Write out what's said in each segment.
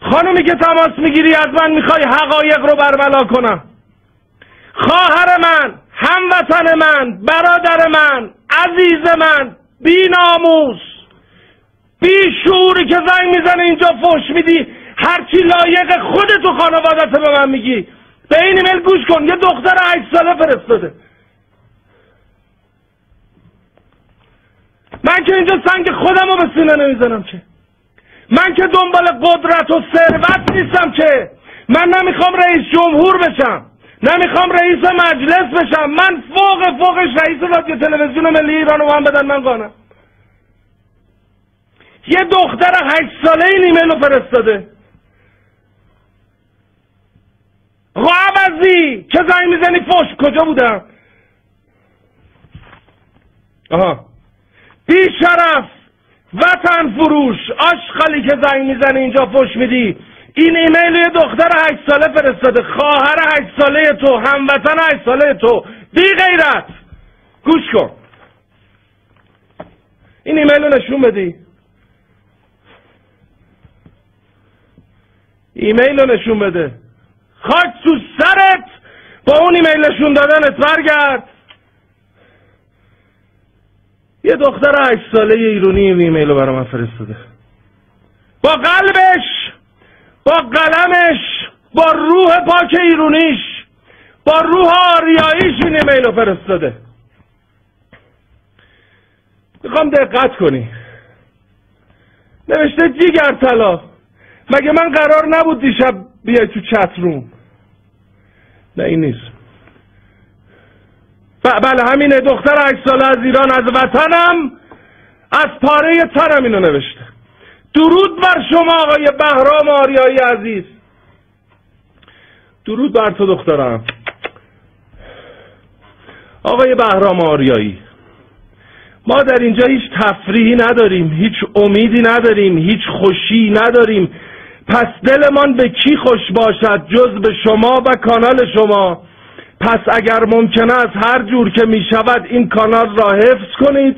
خانومی که تماس میگیری از من میخوای حقایق رو برملا کنم. خواهر من، هموطن من، برادر من، عزیز من، بی ناموس، بی شعوری که زنگ میزنه اینجا فحش میدی، هرچی لایق خودت و خانوادت به من میگی. به این ایمیل گوش کن، یه دختر 8 ساله فرستاده. من که اینجا سنگ خودم رو به سینه نمیزنم که. من که دنبال قدرت و ثروت نیستم که. من نمیخوام رئیس جمهور بشم، نمیخوام رئیس مجلس بشم. من فوقش رئیس رادیو تلویزیون ملی ایران رو هم بدن من قانم. یه دختر 8 ساله این ایمیل رو فرستاده. عوضی که زنگ میزنی فحش، کجا بودم؟ آها، بی شرف، وطن فروش، آشغالی که زنگ میزنی اینجا فحش میدی. این ایمیل یه دختر 8 ساله فرستاده، خواهر 8 ساله تو، هموطن 8 ساله تو، بی غیرت. گوش کن، این ایمیل رو نشون بدی. ایمیل رو نشون بده. خاک تو سرت با اون ایمیل نشون دادنت. برگرد. یه دختر 8 ساله ایرانی این ایمیل رو برای من فرستاده. با قلبش، با قلمش، با روح پاک ایرونیش، با روح آریاییش این ایمیل رو فرستاده. میخوام دقت کنی. نوشته جیگر طلا. مگه من قرار نبود دیشب بیای تو چت روم؟ نه این نیست. بله همینه، دختر 8 ساله از ایران، از وطنم، از پاره تنم اینو نوشته. درود بر شما آقای بهرام آریایی عزیز. درود بر تو دخترم. آقای بهرام آریایی، ما در اینجا هیچ تفریحی نداریم، هیچ امیدی نداریم، هیچ خوشی نداریم. پس دلمان به کی خوش باشد جز به شما و کانال شما. پس اگر ممکنه از هر جور که می شود این کانال را حفظ کنید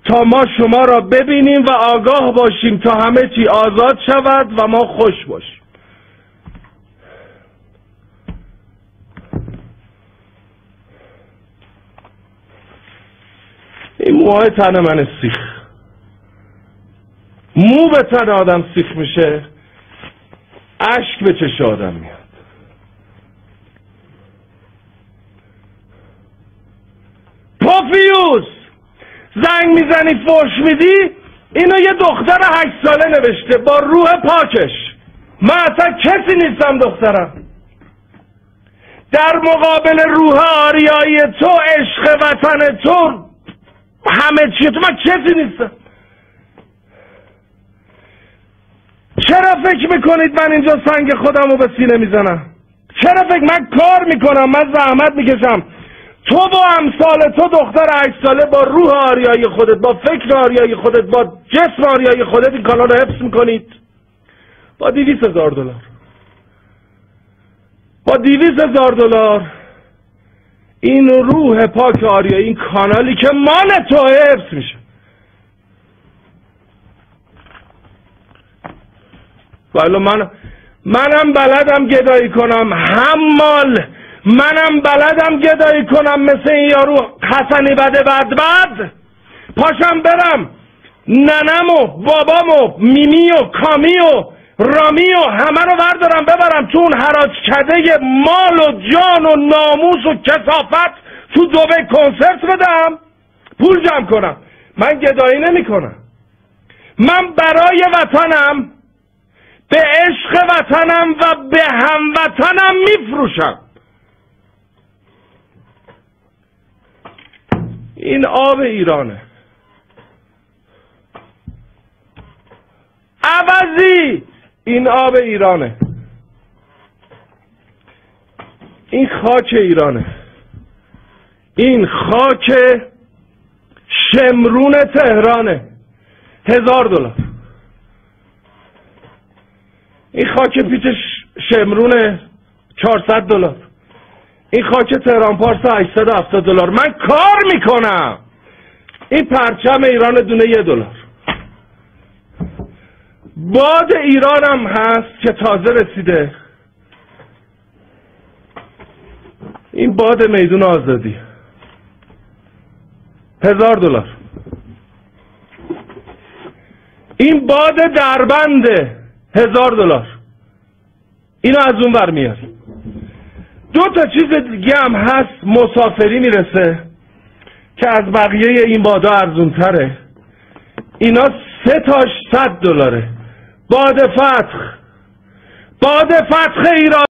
تا ما شما را ببینیم و آگاه باشیم تا همه چی آزاد شود و ما خوش باشیم. این موهای تن من سیخ. مو به تن آدم سیخ میشه، اشک به چشم آدم میاد. پوفیوس زنگ میزنی فحش میدی. اینو یه دختر 8 ساله نوشته با روح پاکش. من اصلا کسی نیستم دخترم. در مقابل روح آریایی تو، عشق وطن تو، همه چیه تو، من کسی نیستم. چرا فکر میکنید من اینجا سنگ خودم رو به سینه میزنم؟ چرا فکر؟ من کار میکنم، من زحمت میکشم. تو با امثال تو دختر 8 ساله با روح آریایی خودت، با فکر آریایی خودت، با جسم آریایی خودت این کانال رو حفظ میکنید با $200,000. با $200,000 این روح پاک آریایی، این کانالی که مال تو حفظ میشه. ولی منم بلدم گدایی کنم، حمال. منم بلدم گدایی کنم مثل این یارو حسنی بده بد پاشم برم ننم و بابام و میمی و کامی و رامی و همه رو بردارم ببرم تو اون حراج کده مال و جان و ناموس و کثافت تو دبی کنسرت بدم، پول جمع کنم. من گدایی نمی کنم. من برای وطنم، به عشق وطنم و به هموطنم میفروشم. این آب ایرانه. عوضی این آب ایرانه. این خاک ایرانه. این خاک شمرون تهرانه. $1000. این خاک پیچ شمرون $400. این خاک تهران پارس $870. من کار میکنم. این پرچم ایران دونه $1. باد ایران هم هست که تازه رسیده، این باد میدون آزادی $1000. این باد دربنده $1000. اینو از اون ور میاریم. 2 تا چیز دیگه هم هست، مسافری میرسه که از بقیه این بادا ارزون تره. اینا 3 تاش $100. باد فتح ایران